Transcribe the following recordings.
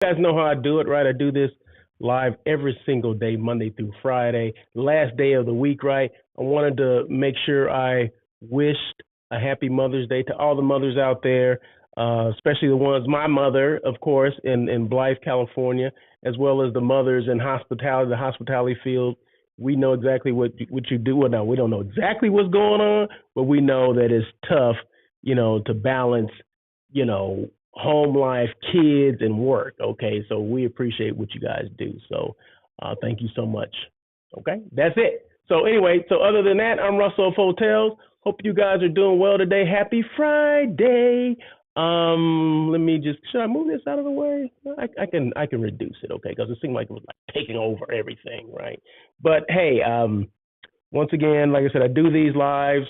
You guys know how I do it, right? I do this live every single day, Monday through Friday, last day of the week, right? I wanted to make sure I wished a happy Mother's Day to all the mothers out there, especially the ones, my mother, of course, in Blythe, California, as well as the mothers in hospitality, the hospitality field. We know exactly what you do. Well, no, we don't know exactly what's going on, but we know that it's tough, to balance, you know, home life, kids, and work. Okay, so we appreciate what you guys do. So thank you so much. Okay, that's it. So anyway, so other than that, I'm Russell of Hotels. Hope you guys are doing well today. Happy Friday. Let me just should I move this out of the way? I can reduce it, okay? Because it seemed like it was like taking over everything, right? But hey, once again, like I said, I do these lives,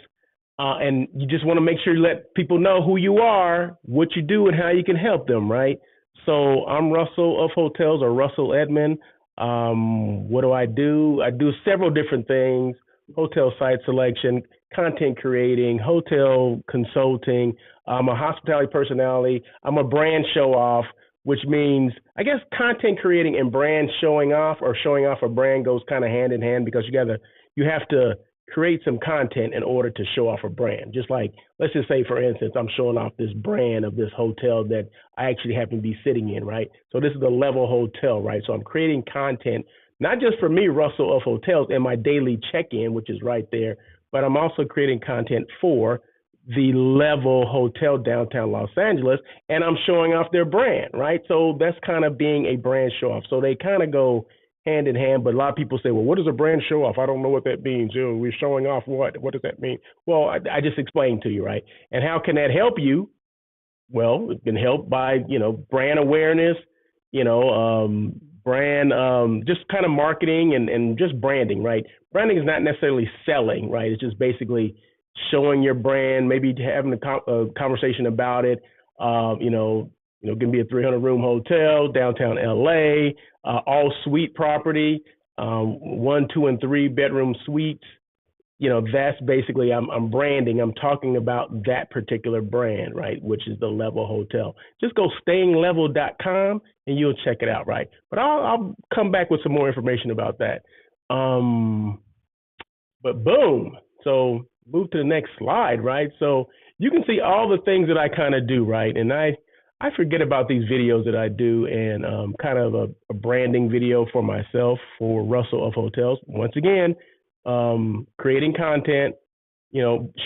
and you just want to make sure you let people know who you are, what you do, and how you can help them, right? So I'm Russell of Hotels, or Russell Edmond. What do? I do several different things: hotel site selection, content creating, hotel consulting. I'm a hospitality personality. I'm a brand show off, which means I guess content creating and brand showing off, or showing off a brand, goes kind of hand in hand, because you have to create some content in order to show off a brand. Just like, let's just say, for instance, I'm showing off this brand of this hotel that I actually happen to be sitting in, right? So this is the Level Hotel, right? So I'm creating content, not just for me, Russell of Hotels, and my daily check-in, which is right there, but I'm also creating content for the Level Hotel downtown Los Angeles, and I'm showing off their brand, right? So that's kind of being a brand show off. So they kind of go hand in hand, but a lot of people say, well, what is a brand show off? I don't know what that means. We're showing off what? What does that mean? Well, I just explained to you, right? And how can that help you? Well, it can help by, brand awareness, brand, just kind of marketing and just branding, right? Branding is not necessarily selling, right? It's just basically showing your brand, maybe having a conversation about it. It can be a 300 room hotel, downtown LA, all suite property, one, two, and three bedroom suites. That's basically, I'm branding. I'm talking about that particular brand, right? Which is the Level Hotel. Just go stayinglevel.com and you'll check it out, right? But I'll come back with some more information about that. But boom. So move to the next slide, right? So you can see all the things that I kind of do, right? And I forget about these videos that I do, and kind of a branding video for myself, for Russell of Hotels. Once again, creating content,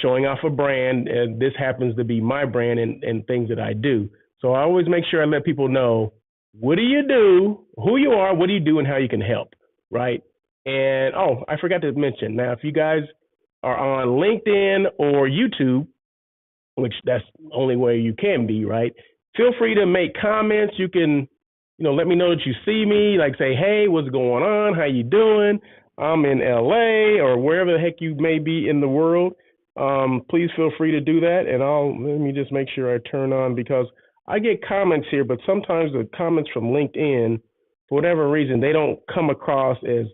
showing off a brand, and this happens to be my brand, and things that I do. So I always make sure I let people know, what do you do, who you are, what do you do, and how you can help, right? And oh, I forgot to mention, now if you guys are on LinkedIn or YouTube, which that's the only way you can be, right? Feel free to make comments. You can, let me know that you see me, like say, hey, what's going on? How you doing? I'm in LA or wherever the heck you may be in the world. Please feel free to do that. And let me just make sure I turn on, because I get comments here, but sometimes the comments from LinkedIn, for whatever reason, they don't come across as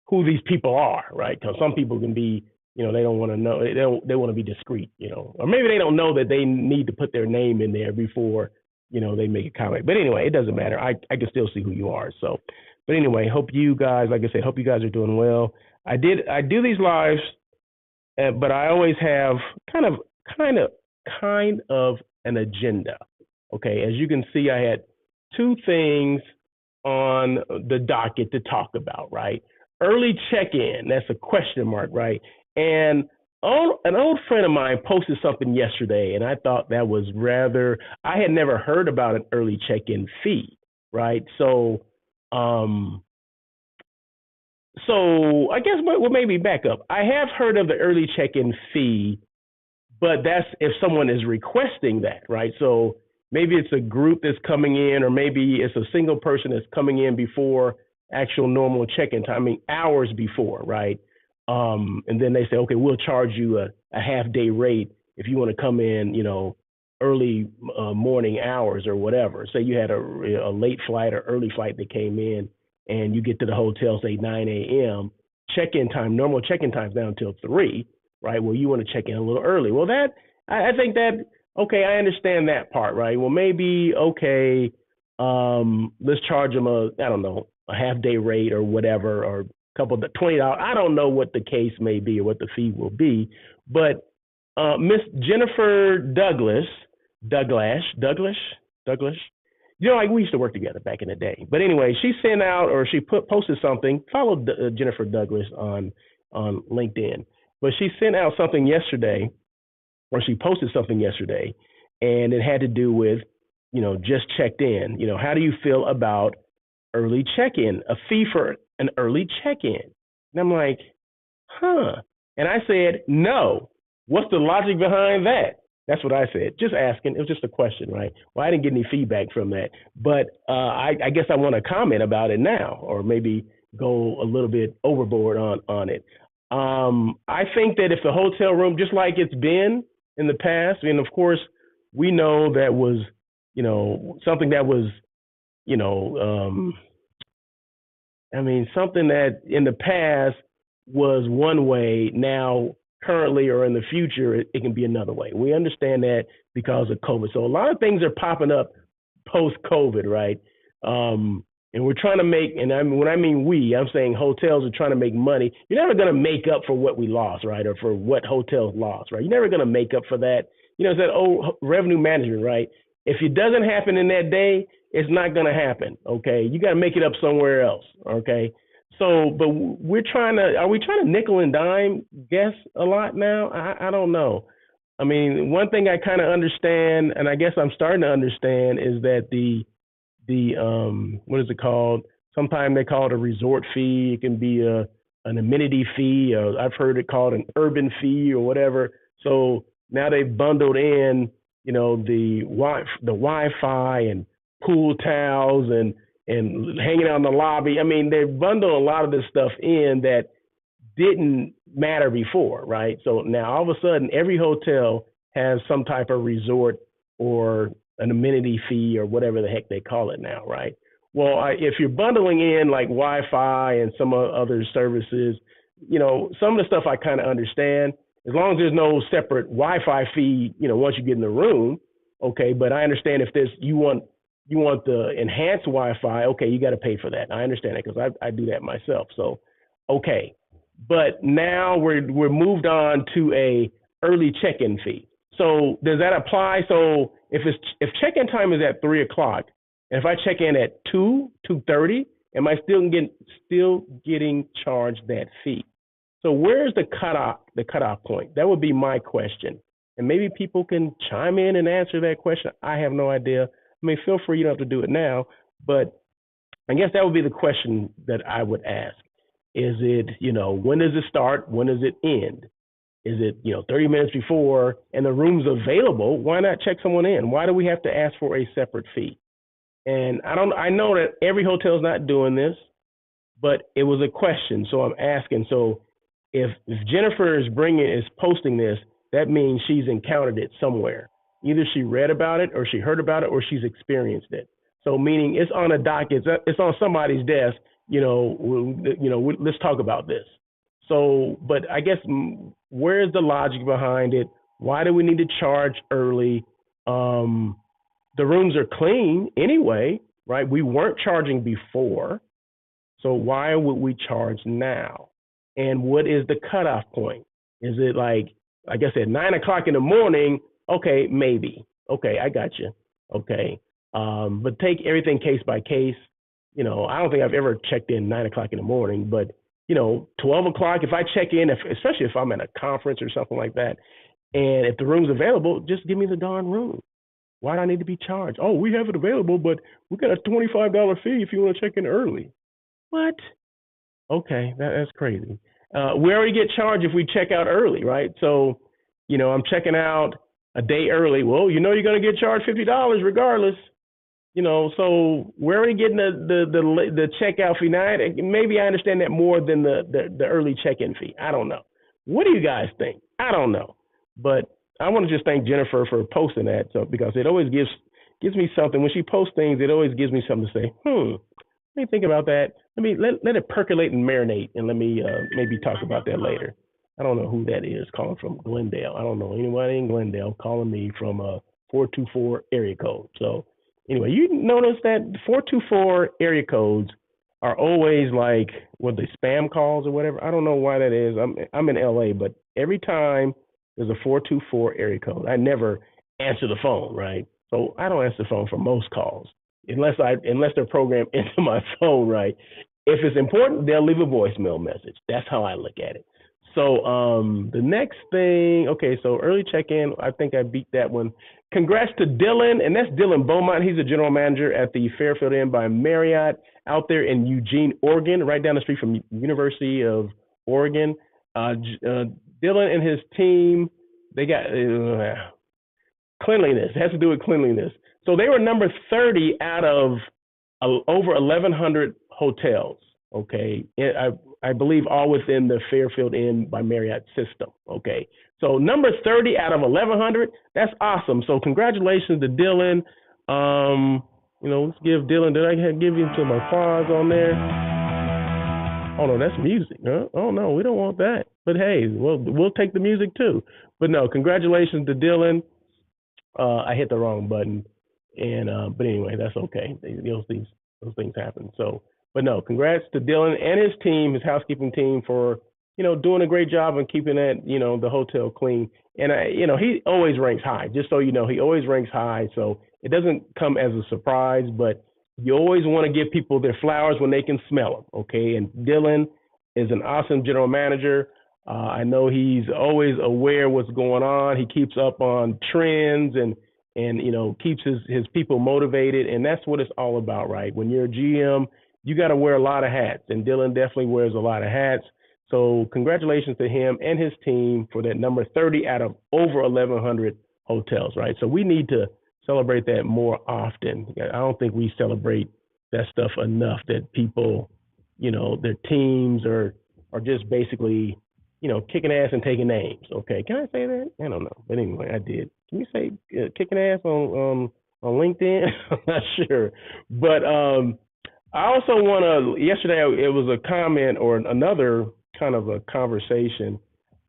who these people are, right? Because some people can be, they don't want to know, they want to be discreet, or maybe they don't know that they need to put their name in there before, they make a comment. But anyway, it doesn't matter. I can still see who you are. So, but anyway, hope you guys, like I said, hope you guys are doing well. I do these lives, but I always have kind of an agenda. Okay, as you can see, I had two things on the docket to talk about, right? Early check-in, that's a question mark, right? And an old friend of mine posted something yesterday, and I thought that was I had never heard about an early check-in fee, right? So I guess we'll maybe back up. I have heard of the early check-in fee, but that's if someone is requesting that, right? So maybe it's a group that's coming in, or maybe it's a single person that's coming in before actual normal check-in time, I mean hours before, right? And then they say, okay, we'll charge you a half day rate if you want to come in, early morning hours or whatever. Say you had a late flight or early flight that came in, and you get to the hotel, say 9 a.m. Check-in time, normal check-in time is down until 3, right? Well, you want to check in a little early. Well, I think that, okay, I understand that part, right? Well, maybe, okay, let's charge them I don't know, a half day rate or whatever, or a couple of $20. I don't know what the case may be or what the fee will be, but Miss Jennifer Douglas. You know, like we used to work together back in the day. But anyway, she sent out or she posted something. Follow Jennifer Douglas on LinkedIn, but she sent out something yesterday, or she posted something yesterday, and it had to do with, just checked in. How do you feel about early check-in, a fee for an early check-in? And I'm like, huh. And I said, no. What's the logic behind that? That's what I said. Just asking. It was just a question, right? Well, I didn't get any feedback from that, but I guess I want to comment about it now, or maybe go a little bit overboard on it. I think that if the hotel room, just like it's been in the past, and of course we know that was, something that was, something that in the past was one way. Now, currently or in the future, it can be another way. We understand that because of COVID. So a lot of things are popping up post-COVID, right? And we're trying to make, and when I mean we, I'm saying hotels are trying to make money. You're never going to make up for what we lost, right? Or for what hotels lost, right? You're never going to make up for that. It's that old revenue management, right? If it doesn't happen in that day, it's not going to happen, okay? You got to make it up somewhere else, okay? So, but are we trying to nickel and dime guests a lot now? I don't know. One thing I kind of understand, and I guess I'm starting to understand, is that the what is it called? Sometimes they call it a resort fee. It can be an amenity fee. I've heard it called an urban fee or whatever. So now they've bundled in, the Wi-Fi and pool towels and hanging out in the lobby. They bundle a lot of this stuff in that didn't matter before, right? So now all of a sudden, every hotel has some type of resort or an amenity fee or whatever the heck they call it now, right? Well, if you're bundling in like Wi-Fi and some other services, some of the stuff I kind of understand, as long as there's no separate Wi-Fi fee, once you get in the room, okay. But I understand if you want the enhanced Wi-Fi, okay, you got to pay for that. I understand that because I do that myself. So, okay. But now we're moved on to a early check-in fee. So does that apply? So if check-in time is at 3:00, and if I check in at 2:30, am I still getting charged that fee? So where's the cutoff point? That would be my question. And maybe people can chime in and answer that question. I have no idea. Feel free, you don't have to do it now, but I guess that would be the question that I would ask. Is it, when does it start? When does it end? Is it, 30 minutes before and the room's available? Why not check someone in? Why do we have to ask for a separate fee? And I know that every hotel is not doing this, but it was a question. So I'm asking. So if Jennifer is posting this, that means she's encountered it somewhere. Either she read about it or she heard about it or she's experienced it. So meaning it's on a docket, it's on somebody's desk, let's talk about this. So, but I guess where's the logic behind it? Why do we need to charge early? The rooms are clean anyway, right? We weren't charging before. So why would we charge now? And what is the cutoff point? Is it like I said, 9:00 in the morning? Okay, maybe. Okay, I got you. Okay. But take everything case by case. I don't think I've ever checked in 9:00 in the morning, but 12:00, if I check in, especially if I'm at a conference or something like that, and if the room's available, just give me the darn room. Why do I need to be charged? Oh, we have it available, but we got a $25 fee if you want to check in early. What? Okay, that's crazy. We already get charged if we check out early, right? So, I'm checking out a day early. Well, you're going to get charged $50 regardless. So we're already getting the checkout fee. Now, maybe I understand that more than the early check-in fee. I don't know. What do you guys think? I don't know. But I want to just thank Jennifer for posting that. So because it always gives me something. When she posts things, it always gives me something to say. Let me think about that. Let it percolate and marinate, and let me maybe talk about that later. I don't know who that is calling from Glendale. I don't know anybody in Glendale calling me from a 424 area code. So Anyway, you notice that 424 area codes are always like what the spam calls or whatever. I don't know why that is. I'm in LA, but every time there's a 424 area code, I never answer the phone, right? So I don't answer the phone for most calls unless they're programmed into my phone, right? If it's important, they'll leave a voicemail message. That's how I look at it. So the next thing, okay, so early check-in, I think I beat that one. Congrats to Dylan, and that's Dylan Beaumont. He's a general manager at the Fairfield Inn by Marriott out there in Eugene, Oregon, right down the street from University of Oregon. Dylan and his team, they got cleanliness. It has to do with cleanliness. So they were number 30 out of over 1,100 hotels, okay? I believe all within the Fairfield Inn by Marriott system, okay? So number 30 out of 1,100, that's awesome. So congratulations to Dylan. Let's give Dylan, did I give you some applause on there? Oh, no, that's music. Huh? Oh, no, we don't want that. But hey, we'll take the music too. But no, congratulations to Dylan. I hit the wrong button. But anyway, that's okay. Those things happen. So, but no, congrats to Dylan and his team, his housekeeping team, for doing a great job and keeping that the hotel clean. And he always ranks high. Just so you know, he always ranks high. So it doesn't come as a surprise, but you always want to give people their flowers when they can smell them. Okay, and Dylan is an awesome general manager. I know he's always aware of what's going on. He keeps up on trends and keeps his people motivated, and that's what it's all about, right? When you're a GM, you got to wear a lot of hats, and Dylan definitely wears a lot of hats. So congratulations to him and his team for that number 30 out of over 1,100 hotels, right? So we need to celebrate that more often. I don't think we celebrate that stuff enough, that people, their teams are just basically, kicking ass and taking names. Okay, can I say that? I don't know, but anyway, I did. Can you say kicking ass on LinkedIn? I'm not sure, but I also want to. Yesterday, it was a comment or another kind of a conversation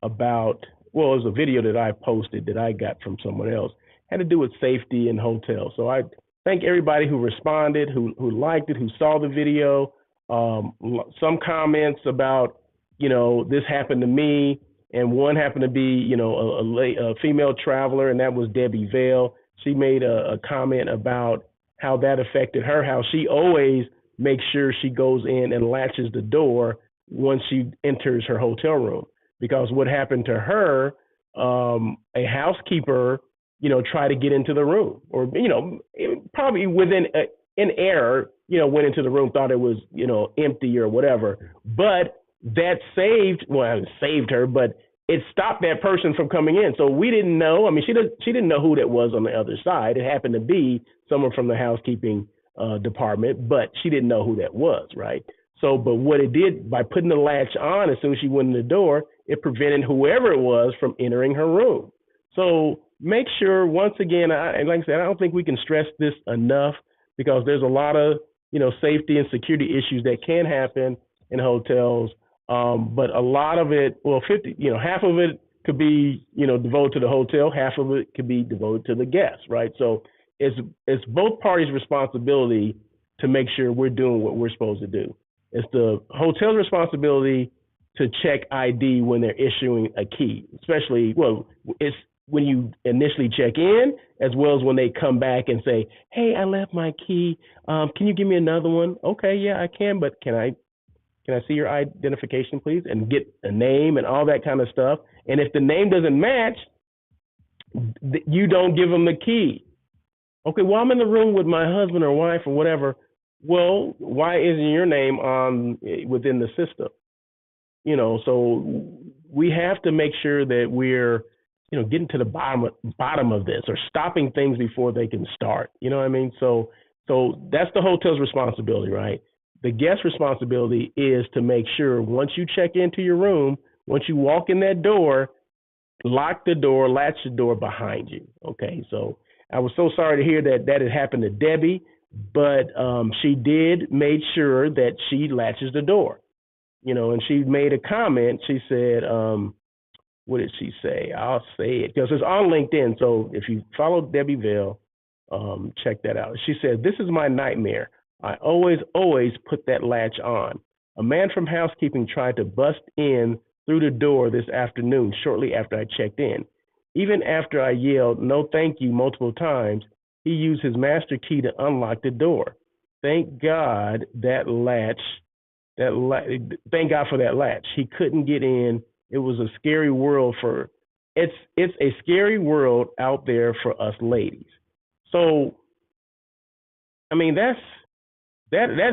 about. Well, it was a video that I posted that I got from someone else. It had to do with safety in hotels. So I thank everybody who responded, who liked it, who saw the video. Some comments about this happened to me, and one happened to be a female traveler, and that was Debbie Vale. She made a comment about how that affected her, how she always makes sure she goes in and latches the door once she enters her hotel room, because what happened to her, a housekeeper, tried to get into the room, or probably within in error, went into the room, thought it was empty or whatever, but that saved her, but it stopped that person from coming in. So we didn't know. I mean, she didn't know who that was on the other side. It happened to be someone from the housekeeping department, but she didn't know who that was, right? So, but what it did, by putting the latch on as soon as she went in the door, it prevented whoever it was from entering her room. So make sure, once again, like I said, I don't think we can stress this enough, because there's a lot of safety and security issues that can happen in hotels. But a lot of it, half of it could be, devoted to the hotel, half of it could be devoted to the guests, right? So it's both parties' responsibility to make sure we're doing what we're supposed to do. It's the hotel's responsibility to check ID when they're issuing a key, especially, it's when you initially check in, as well as when they come back and say, hey, I left my key. Can you give me another one? Okay, yeah, I can, but can I see your identification, please? And get a name and all that kind of stuff. And if the name doesn't match, you don't give them the key. Okay, well, I'm in the room with my husband or wife or whatever. Well, why isn't your name on within the system? So we have to make sure that we're, getting to the bottom of this, or stopping things before they can start. You know what I mean? So that's the hotel's responsibility, right? The guest responsibility is to make sure once you check into your room, once you walk in that door, lock the door, latch the door behind you. Okay, so I was so sorry to hear that had happened to Debbie, but she did make sure that she latches the door, and she made a comment. She said, what did she say? I'll say it because it's on LinkedIn. So if you follow Debbie Vale check that out. She said, "This is my nightmare. I always put that latch on. A man from housekeeping tried to bust in through the door this afternoon shortly after I checked in. Even after I yelled, 'No, thank you,' multiple times, he used his master key to unlock the door. Thank God that latch, thank God for that latch. He couldn't get in. It was a scary world it's a scary world out there for us ladies." So, I mean, that's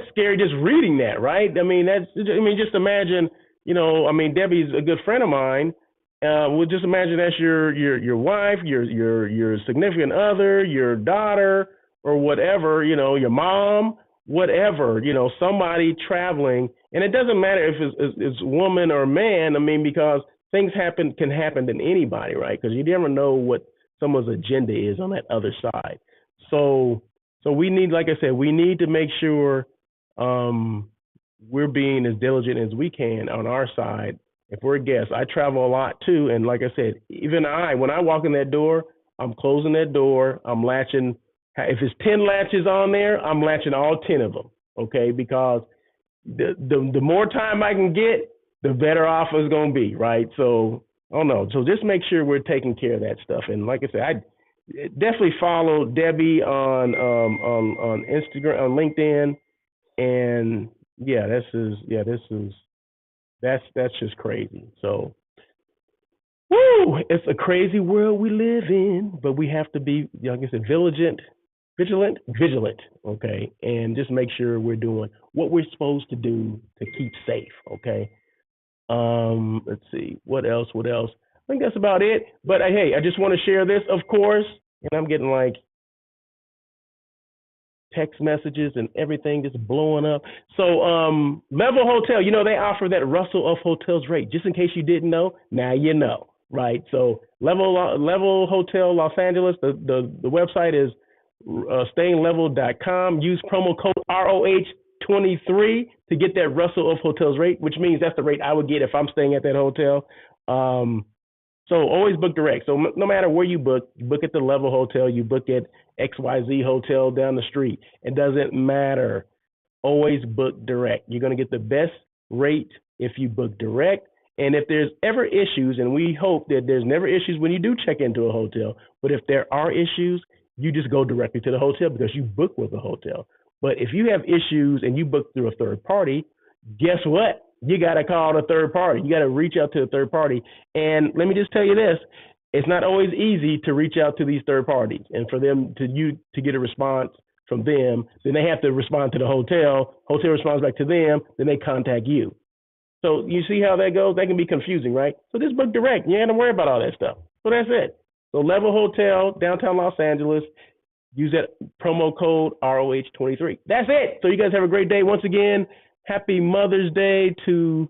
scary just reading that, right? Just imagine, Debbie's a good friend of mine. Well, just imagine that's your wife, your significant other, your daughter, or whatever, your mom, whatever, somebody traveling, and it doesn't matter if it's woman or man. Because things can happen to anybody, right? Because you never know what someone's agenda is on that other side. So we need, like I said, we need to make sure we're being as diligent as we can on our side. If we're guests, I travel a lot too, and like I said, even when I walk in that door, I'm closing that door. I'm latching. If it's 10 latches on there, I'm latching all 10 of them. Okay, because the more time I can get, the better off it's going to be, right? So I don't know. So just make sure we're taking care of that stuff. And like I said, I definitely follow Debbie on Instagram, on LinkedIn, and that's just crazy. So, it's a crazy world we live in, but we have to be, like I said, vigilant, okay, and just make sure we're doing what we're supposed to do to keep safe, okay. Let's see, what else? I think that's about it. But hey, I just want to share this, of course, and I'm getting like text messages and everything just blowing up. So Level Hotel, they offer that Russell of Hotels rate. Just in case you didn't know, now you know, right? So Level Hotel Los Angeles, the website is stayinglevel.com. Use promo code ROH23 to get that Russell of Hotels rate, which means that's the rate I would get if I'm staying at that hotel. So always book direct. So no matter where you book at the Level Hotel, you book at XYZ Hotel down the street. It doesn't matter. Always book direct. You're going to get the best rate if you book direct. And if there's ever issues, and we hope that there's never issues when you do check into a hotel, but if there are issues, you just go directly to the hotel because you book with the hotel. But if you have issues and you book through a third party, guess what? You got to call the third party. You got to reach out to the third party. And let me just tell you this, it's not always easy to reach out to these third parties and for them to get a response from them. Then they have to respond to the hotel. Hotel responds back to them. Then they contact you. So you see how that goes? That can be confusing, right? So just book direct. You ain't got to worry about all that stuff. So that's it. So Level Hotel, downtown Los Angeles. Use that promo code ROH23. That's it. So you guys have a great day. Once again, happy Mother's Day to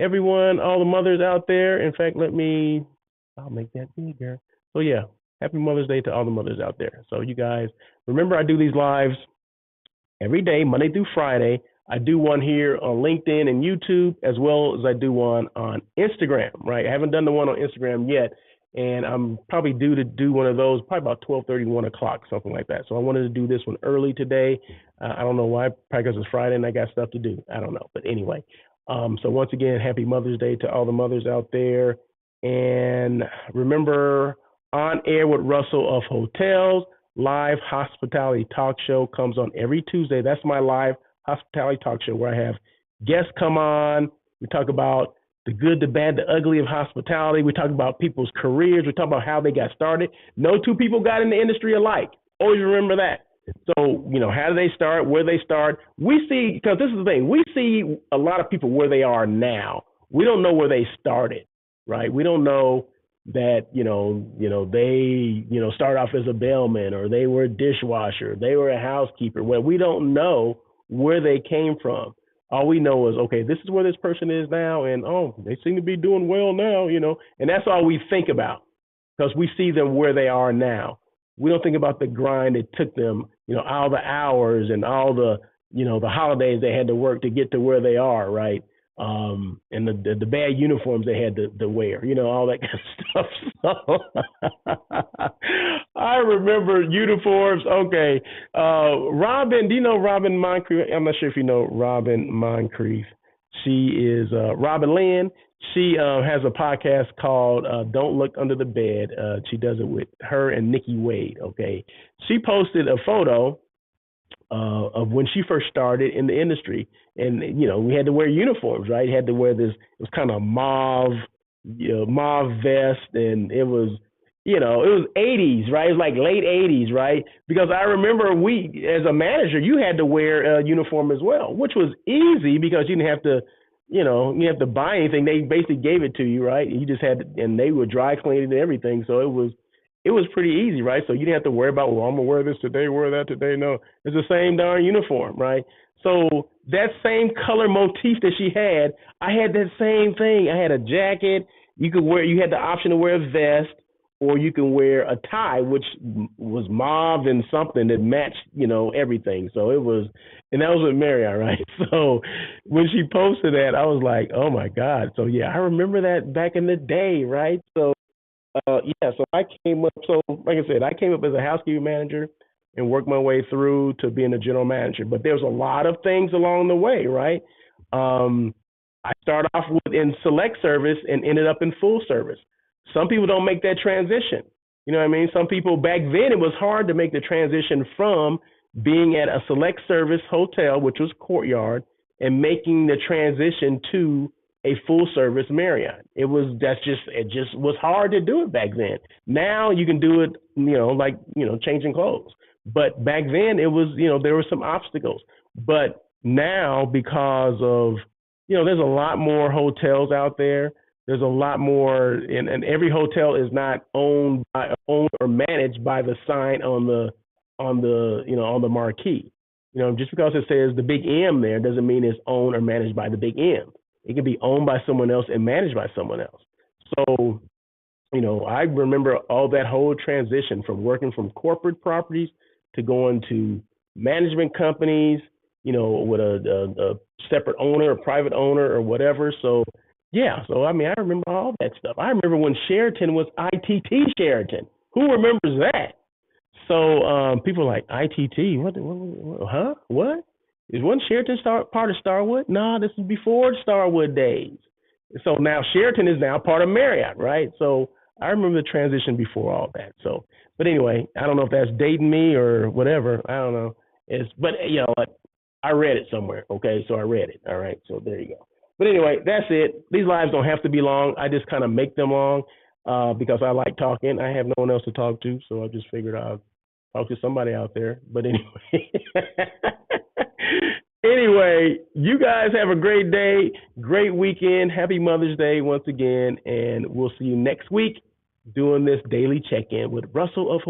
everyone, all the mothers out there. In fact, I'll make that bigger. So yeah, happy Mother's Day to all the mothers out there. So you guys, remember I do these lives every day, Monday through Friday. I do one here on LinkedIn and YouTube, as well as I do one on Instagram, right? I haven't done the one on Instagram yet, and I'm probably due to do one of those probably about 12:30, 1 o'clock, something like that. So I wanted to do this one early today. I don't know why, probably because it's Friday and I got stuff to do. I don't know. But anyway, so once again, happy Mother's Day to all the mothers out there. And remember, On Air with Russell of Hotels, live hospitality talk show comes on every Tuesday. That's my live hospitality talk show where I have guests come on. We talk about the good, the bad, the ugly of hospitality. We talk about people's careers. We talk about how they got started. No two people got in the industry alike. Always remember that. So, how do they start, where they start? We see, because this is the thing, we see a lot of people where they are now. We don't know where they started, right? We don't know that, they, start off as a bellman, or they were a dishwasher, they were a housekeeper. Well, we don't know where they came from. All we know is, okay, this is where this person is now, and they seem to be doing well now, and that's all we think about because we see them where they are now. We don't think about the grind it took them, all the hours and all the, the holidays they had to work to get to where they are, right? and the bad uniforms they had to wear, all that kind of stuff. So I remember uniforms. Okay, Robin, do you know Robin Moncrief? I'm not sure if you know Robin Moncrief. She is Robin Lynn. She has a podcast called "Don't Look Under the Bed." She does it with her and Nikki Wade. Okay, she posted a photo of when she first started in the industry. And, we had to wear uniforms, right? You had to wear this, it was kind of mauve, mauve vest. And it was, it was 80s, right? It was like late 80s, right? Because I remember as a manager, you had to wear a uniform as well, which was easy because you didn't have to, you have to buy anything. They basically gave it to you, right? You just had to, and they would dry clean it and everything. So it was pretty easy, right? So you didn't have to worry about, well, I'm gonna wear this today, wear that today. No, it's the same darn uniform, right? So that same color motif that she had, I had that same thing. I had a jacket. You had the option to wear a vest, or you can wear a tie, which was mauve and something that matched, everything. So it was, and that was with Marriott, right? So when she posted that, I was like, oh my God. So yeah, I remember that back in the day, right? So yeah, so I came up. So, like I said, I came up as a housekeeping manager and worked my way through to being a general manager. But there's a lot of things along the way, right? I started off in select service and ended up in full service. Some people don't make that transition. You know what I mean? Some people back then, it was hard to make the transition from being at a select service hotel, which was Courtyard, and making the transition to a full service Marriott. It just was hard to do it back then. Now you can do it, like, changing clothes. But back then it was, there were some obstacles. But now, because of, there's a lot more hotels out there. There's a lot more, and every hotel is not owned or managed by the sign on the marquee. Just because it says the Big M there doesn't mean it's owned or managed by the Big M. It can be owned by someone else and managed by someone else. So, I remember all that whole transition from working from corporate properties to going to management companies, with a separate owner, a private owner or whatever. So, yeah. So, I remember all that stuff. I remember when Sheraton was ITT Sheraton. Who remembers that? So, people are like, ITT, what, huh? What? Is one Sheraton part of Starwood? No, this is before Starwood days. So now Sheraton is now part of Marriott, right? So I remember the transition before all that. So, but anyway, I don't know if that's dating me or whatever. I don't know. But I read it somewhere. Okay, so I read it. All right, so there you go. But anyway, that's it. These lives don't have to be long. I just kind of make them long because I like talking. I have no one else to talk to, so I just figured I'd talk to somebody out there. But anyway. Anyway, you guys have a great day, great weekend. Happy Mother's Day once again, and we'll see you next week doing this daily check-in with Russell of